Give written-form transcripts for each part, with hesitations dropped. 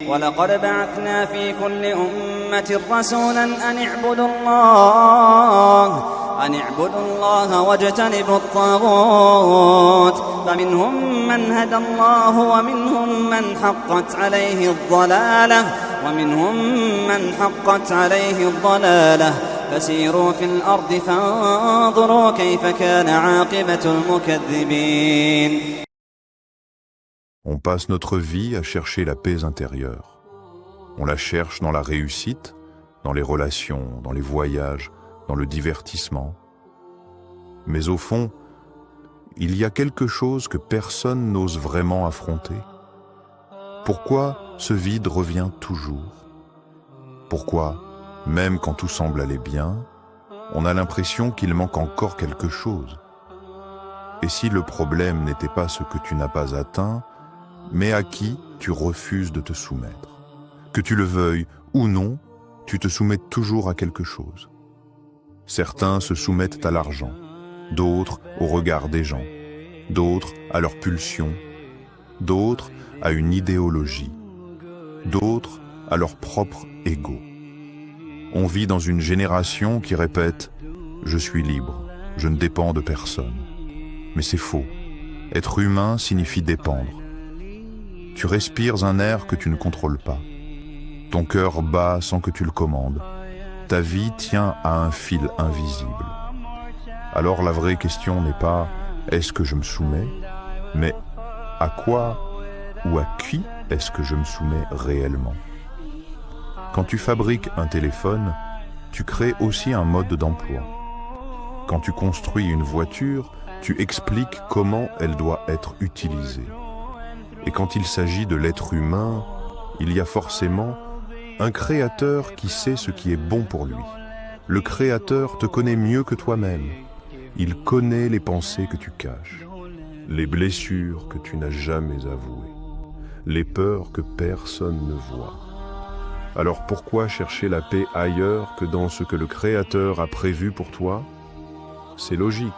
ولقد بعثنا في كل أمة رسولا أن اعبدوا الله واجتنبوا الطاغوت فمنهم من هدى الله ومنهم من حقت عليه الضلالة فسيروا في الأرض فانظروا كيف كان عاقبة المكذبين. On passe notre vie à chercher la paix intérieure. On la cherche dans la réussite, dans les relations, dans les voyages, dans le divertissement. Mais au fond, il y a quelque chose que personne n'ose vraiment affronter. Pourquoi ce vide revient toujours? Pourquoi, même quand tout semble aller bien, on a l'impression qu'il manque encore quelque chose? Et si le problème n'était pas ce que tu n'as pas atteint, mais à qui tu refuses de te soumettre? Que tu le veuilles ou non, tu te soumets toujours à quelque chose. Certains se soumettent à l'argent, d'autres au regard des gens, d'autres à leurs pulsions, d'autres à une idéologie, d'autres à leur propre ego. On vit dans une génération qui répète « Je suis libre, je ne dépends de personne ». Mais c'est faux. Être humain signifie dépendre. Tu respires un air que tu ne contrôles pas. Ton cœur bat sans que tu le commandes. Ta vie tient à un fil invisible. Alors la vraie question n'est pas « est-ce que je me soumets ?», mais « à quoi ou à qui est-ce que je me soumets réellement ?» Quand tu fabriques un téléphone, tu crées aussi un mode d'emploi. Quand tu construis une voiture, tu expliques comment elle doit être utilisée. Et quand il s'agit de l'être humain, il y a forcément un créateur qui sait ce qui est bon pour lui. Le créateur te connaît mieux que toi-même. Il connaît les pensées que tu caches, les blessures que tu n'as jamais avouées, les peurs que personne ne voit. Alors pourquoi chercher la paix ailleurs que dans ce que le créateur a prévu pour toi? C'est logique.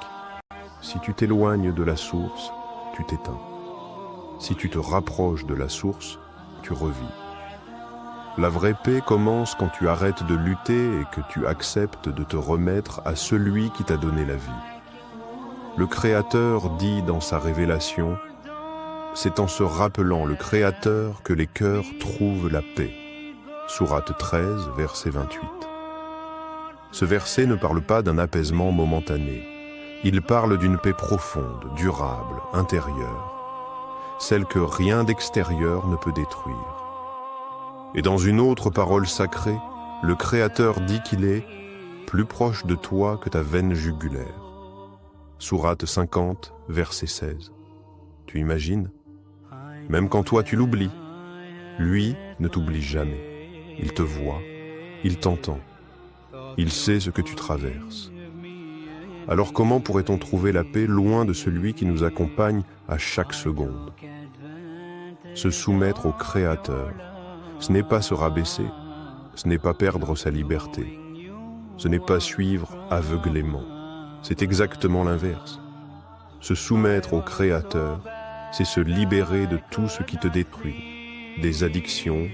Si tu t'éloignes de la source, tu t'éteins. Si tu te rapproches de la source, tu revis. La vraie paix commence quand tu arrêtes de lutter et que tu acceptes de te remettre à celui qui t'a donné la vie. Le Créateur dit dans sa révélation, c'est en se rappelant le Créateur que les cœurs trouvent la paix. Sourate 13, verset 28. Ce verset ne parle pas d'un apaisement momentané. Il parle d'une paix profonde, durable, intérieure, celle que rien d'extérieur ne peut détruire. Et dans une autre parole sacrée, le Créateur dit qu'il est plus proche de toi que ta veine jugulaire. Sourate 50, verset 16. Tu imagines? Même quand toi tu l'oublies, lui ne t'oublie jamais. Il te voit, il t'entend, il sait ce que tu traverses. Alors comment pourrait-on trouver la paix loin de celui qui nous accompagne à chaque seconde? Se soumettre au Créateur, ce n'est pas se rabaisser, ce n'est pas perdre sa liberté, ce n'est pas suivre aveuglément, c'est exactement l'inverse. Se soumettre au Créateur, c'est se libérer de tout ce qui te détruit, des addictions,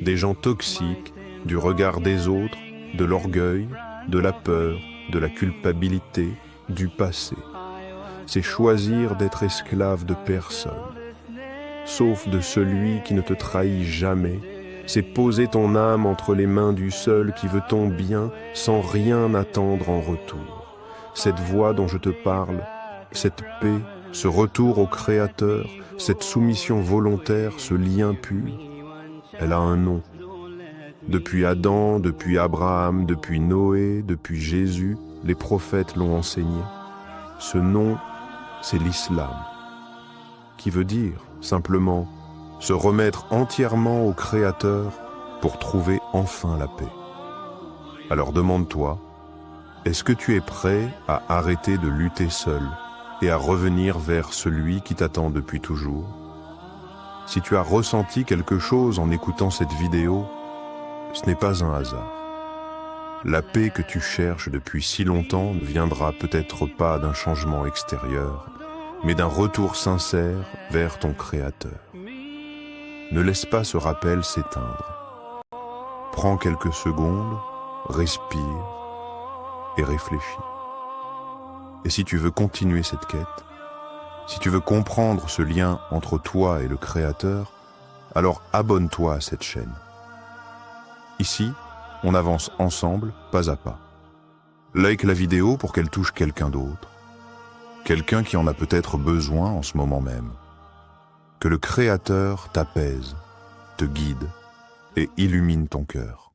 des gens toxiques, du regard des autres, de l'orgueil, de la peur, de la culpabilité, du passé. C'est choisir d'être esclave de personne, sauf de celui qui ne te trahit jamais. C'est poser ton âme entre les mains du seul qui veut ton bien sans rien attendre en retour. Cette voix dont je te parle, cette paix, ce retour au Créateur, cette soumission volontaire, ce lien pur, elle a un nom. Depuis Adam, depuis Abraham, depuis Noé, depuis Jésus, les prophètes l'ont enseigné. Ce nom, c'est l'islam, qui veut dire simplement se remettre entièrement au Créateur pour trouver enfin la paix. Alors demande-toi, est-ce que tu es prêt à arrêter de lutter seul et à revenir vers celui qui t'attend depuis toujours? Si tu as ressenti quelque chose en écoutant cette vidéo, ce n'est pas un hasard. La paix que tu cherches depuis si longtemps ne viendra peut-être pas d'un changement extérieur, mais d'un retour sincère vers ton Créateur. ne laisse pas ce rappel s'éteindre. Prends quelques secondes, respire et réfléchis. Et si tu veux continuer cette quête, si tu veux comprendre ce lien entre toi et le Créateur, alors abonne-toi à cette chaîne. Ici, on avance ensemble, pas à pas. Like la vidéo pour qu'elle touche quelqu'un d'autre, quelqu'un qui en a peut-être besoin en ce moment même. Que le Créateur t'apaise, te guide et illumine ton cœur.